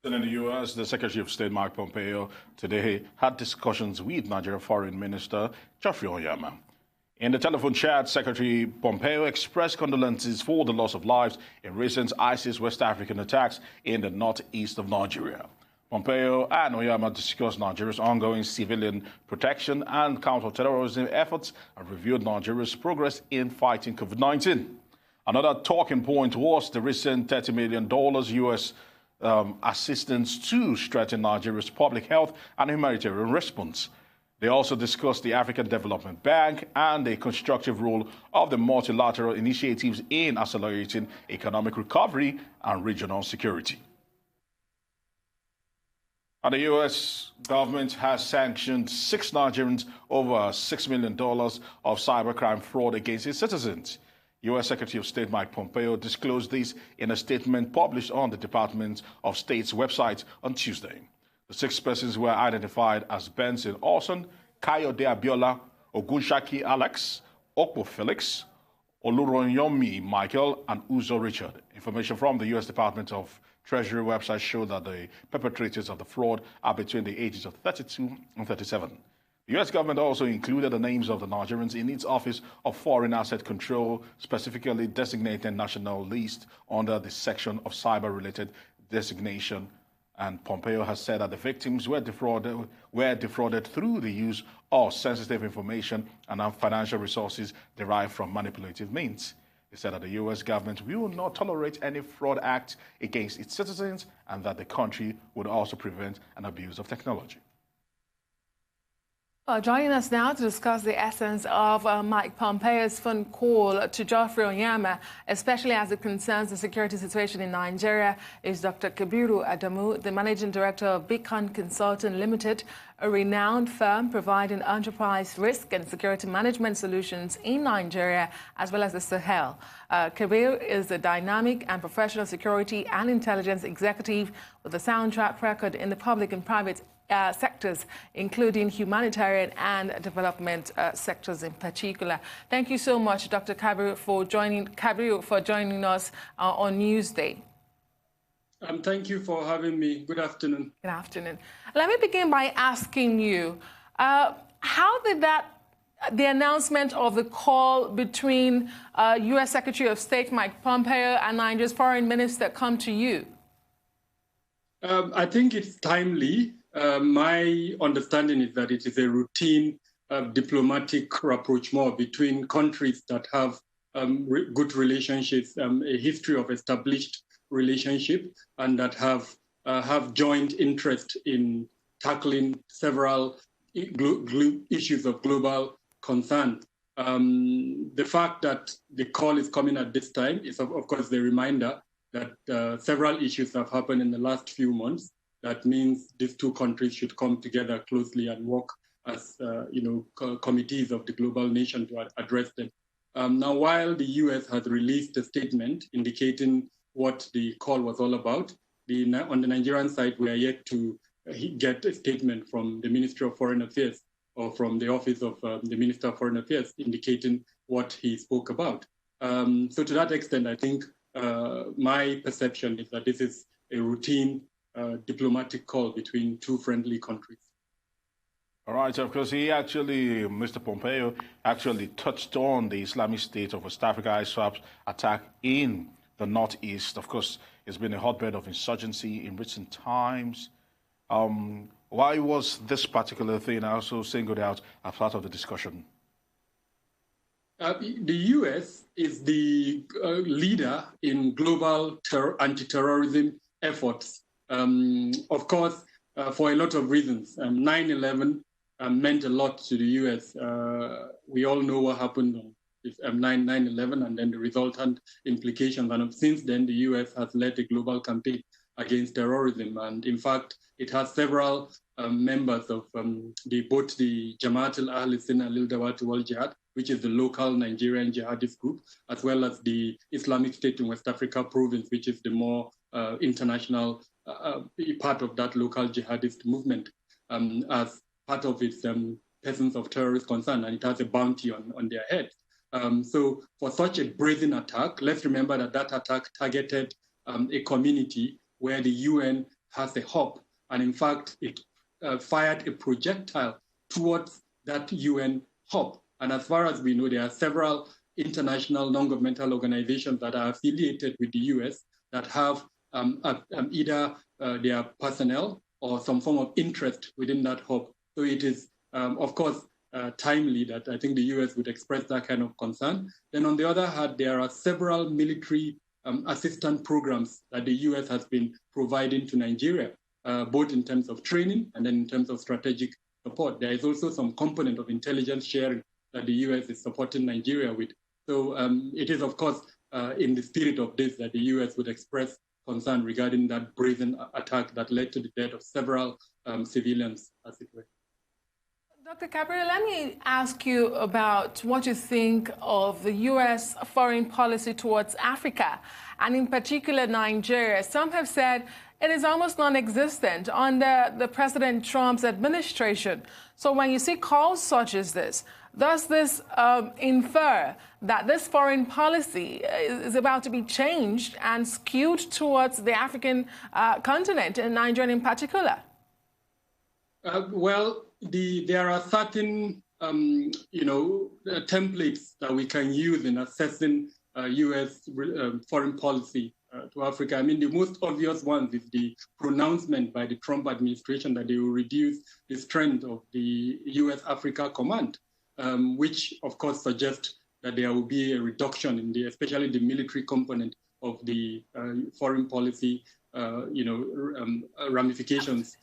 In the U.S., the Secretary of State, Mike Pompeo, today had discussions with Nigerian Foreign Minister Geoffrey Onyema. In the telephone chat, Secretary Pompeo expressed condolences for the loss of lives in recent ISIS West African attacks in the northeast of Nigeria. Pompeo and Onyema discussed Nigeria's ongoing civilian protection and counter-terrorism efforts and reviewed Nigeria's progress in fighting COVID-19. Another talking point was the recent $30 million U.S. Assistance to strengthen Nigeria's public health and humanitarian response. They also discussed the African Development Bank and the constructive role of the multilateral initiatives in accelerating economic recovery and regional security. And the U.S. government has sanctioned 6 Nigerians over $6 million of cybercrime fraud against its citizens. U.S. Secretary of State Mike Pompeo disclosed this in a statement published on the Department of State's website on Tuesday. The 6 persons were identified as Benson Orson, Kayode Abiola, Ogunshaki Alex, Okpo Felix, Oluronyomi Michael, and Uzo Richard. Information from the U.S. Department of Treasury website showed that the perpetrators of the fraud are between the ages of 32 and 37. The U.S. government also included the names of the Nigerians in its Office of Foreign Asset Control, specifically designated national list under the section of cyber-related designation. And Pompeo has said that the victims were defrauded through the use of sensitive information and financial resources derived from manipulative means. He said that the U.S. government will not tolerate any fraud act against its citizens and that the country would also prevent an abuse of technology. Joining us now to discuss the essence of Mike Pompeo's phone call to Geoffrey Onyema, especially as it concerns the security situation in Nigeria, is Dr. Kabiru Adamu, the Managing Director of Beacon Consulting Limited, a renowned firm providing enterprise risk and security management solutions in Nigeria as well as the Sahel. Kabiru is a dynamic and professional security and intelligence executive with a sound track record in the public and private sectors, including humanitarian and development sectors in particular. Thank you so much, Dr. Kabiru, for joining us on Newsday. Thank you for having me. Good afternoon. Good afternoon. Let me begin by asking you, how did the announcement of the call between U.S. Secretary of State Mike Pompeo and Nigeria's Foreign Minister come to you? I think it's timely. My understanding is that it is a routine diplomatic rapprochement between countries that have good relationships, a history of established relationship, and that have joint interest in tackling several issues of global concern. The fact that the call is coming at this time is, of course, the reminder that several issues have happened in the last few months. That means these two countries should come together closely and work as committees of the global nation to address them. Now, while the U.S. has released a statement indicating what the call was all about, on the Nigerian side, we are yet to get a statement from the Ministry of Foreign Affairs or from the Office of the Minister of Foreign Affairs indicating what he spoke about. So to that extent, I think my perception is that this is a routine diplomatic call between two friendly countries. All right, of course, Mr. Pompeo actually touched on the Islamic State of West Africa ISWAP attack in the Northeast. Of course, it's been a hotbed of insurgency in recent times. Why was this particular thing also singled out as part of the discussion? The U.S. is the leader in global anti-terrorism efforts. Of course, for a lot of reasons. 9/11 meant a lot to the U.S. We all know what happened on 9/11 and then the resultant implications. And since then, the U.S. has led a global campaign against terrorism. And in fact, it has several members of both the Jamaat al-Ahl Sunnah al-Dawat wal Jihad, which is the local Nigerian jihadist group, as well as the Islamic State in West Africa province, which is the more international part of that local jihadist movement, as part of its persons of terrorist concern, and it has a bounty on their head. So for such a brazen attack, let's remember that attack targeted a community where the UN has a hub. And in fact, it fired a projectile towards that UN hub. And as far as we know, there are several international non-governmental organizations that are affiliated with the U.S. that have either their personnel or some form of interest within that hub. So it is, of course, timely that I think the U.S. would express that kind of concern. Then on the other hand, there are several military assistance programs that the U.S. has been providing to Nigeria, both in terms of training and then in terms of strategic support. There is also some component of intelligence sharing that the U.S. is supporting Nigeria with. So it is, of course, in the spirit of this that the U.S. would express concern regarding that brazen attack that led to the death of several civilians, as it were. Dr. Kabiru, let me ask you about what you think of the U.S. foreign policy towards Africa, and in particular Nigeria. Some have said it is almost non-existent under the President Trump's administration. So when you see calls such as this, does this infer that this foreign policy is about to be changed and skewed towards the African continent, and Nigeria in particular? There are certain, templates that we can use in assessing U.S. foreign policy to Africa. I mean, the most obvious one is the pronouncement by the Trump administration that they will reduce the strength of the U.S. Africa Command, which, of course, suggests that there will be a reduction in especially the military component of the foreign policy, ramifications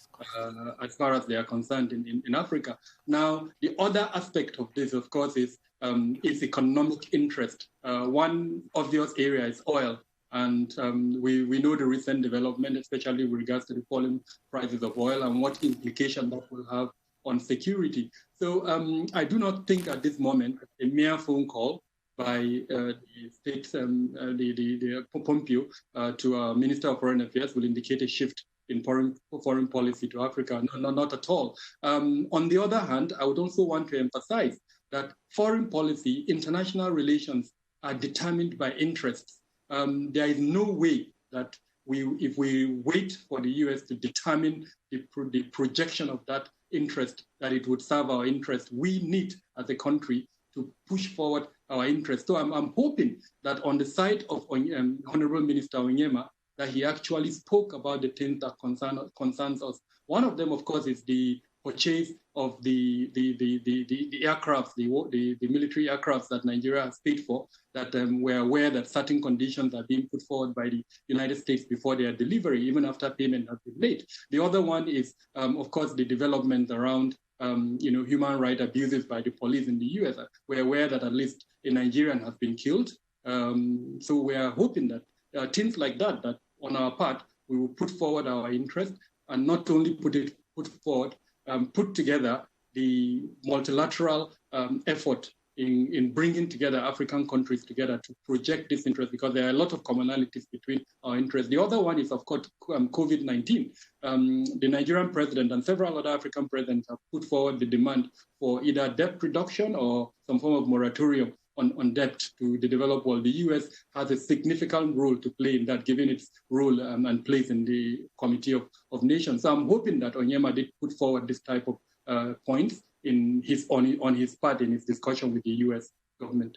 as far as they are concerned in Africa. Now, the other aspect of this, of course, is economic interest. One obvious area is oil. And we know the recent development, especially with regards to the falling prices of oil and what implication that will have on security. So I do not think at this moment a mere phone call by the state, the Pompeo to our Minister of Foreign Affairs will indicate a shift in foreign policy to Africa. No, not at all. On the other hand, I would also want to emphasize that foreign policy, international relations are determined by interests. There is no way that if we wait for the U.S. to determine the projection of that interest, that it would serve our interest. We need, as a country, to push forward our interest. So I'm hoping that on the side of Honorable Minister Onyema, that he actually spoke about the things that concerns us. One of them, of course, is the purchase of the aircraft, the military aircraft that Nigeria has paid for, that we're aware that certain conditions are being put forward by the United States before their delivery, even after payment has been made. The other one is, of course, the developments around human rights abuses by the police in the U.S. We're aware that at least a Nigerian has been killed. So we are hoping that things like that on our part, we will put forward our interest and not only put forward, put together the multilateral effort in bringing together African countries together to project this interest, because there are a lot of commonalities between our interests. The other one is, of course, COVID-19. The Nigerian president and several other African presidents have put forward the demand for either debt reduction or some form of moratorium on debt to the developed world. The U.S. has a significant role to play in that, given its role and place in the Committee of Nations. So I'm hoping that Onyema did put forward this type of points on his part in his discussion with the U.S. government.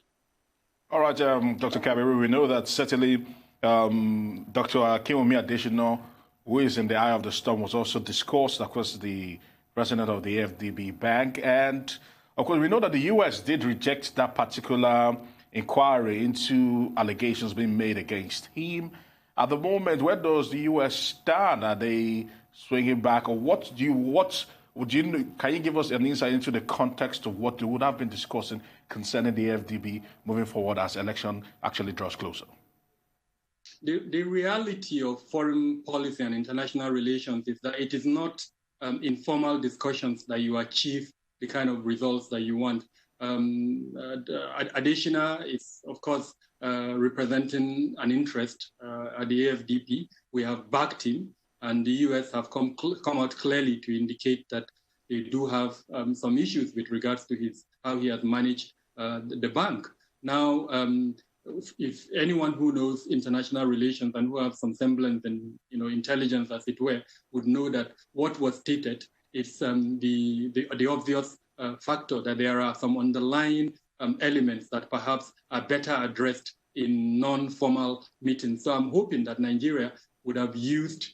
All right, Dr. Kabiru, we know that certainly Dr. Akinwumi Adesina, who is in the eye of the storm, was also discussed, of course, the president of the FDB Bank. And of course, we know that the U.S. did reject that particular inquiry into allegations being made against him. At the moment, where does the U.S. stand? Are they swinging back, or can you give us an insight into the context of what they would have been discussing concerning the FDB moving forward as election actually draws closer? The reality of foreign policy and international relations is that it is not informal discussions that you achieve the kind of results that you want. Adesina is, of course, representing an interest at the AFDP. We have backed him, and the U.S. have come out clearly to indicate that they do have some issues with regards to how he has managed the bank. Now, if anyone who knows international relations and who have some semblance and intelligence, as it were, would know that what was stated is the obvious factor that there are some underlying elements that perhaps are better addressed in non-formal meetings. So I'm hoping that Nigeria would have used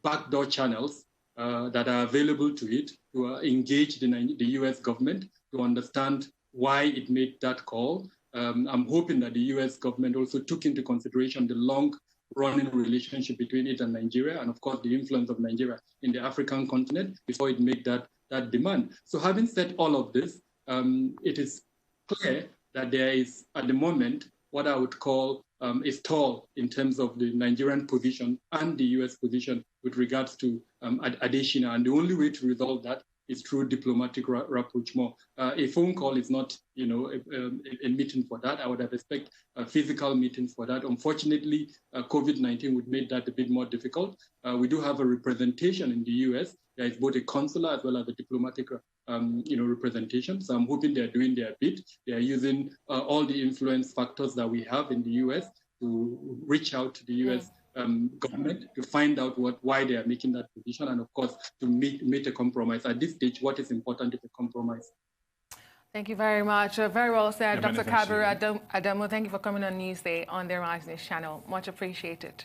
backdoor channels that are available to it to engage the U.S. government to understand why it made that call. I'm hoping that the U.S. government also took into consideration the long-running relationship between it and Nigeria, and of course the influence of Nigeria in the African continent before it made that demand. So having said all of this, it is clear that there is, at the moment, what I would call a stall in terms of the Nigerian position and the U.S. position with regards to Adesina. And the only way to resolve that is through diplomatic rapprochement. A phone call is not, a meeting for that. I would have expected physical meetings for that. Unfortunately, COVID-19 would make that a bit more difficult. We do have a representation in the U.S. There is both a consular as well as a diplomatic, representation. So I'm hoping they're doing their bit. They are using all the influence factors that we have in the U.S. to reach out to the U.S. Government to find out why they are making that position, and of course to make a compromise. At this stage, what is important is a compromise. Thank you very much. Very well said, Dr. Kabiru Adamu. Thank you for coming on Newsday on the Rise News channel. Much appreciated.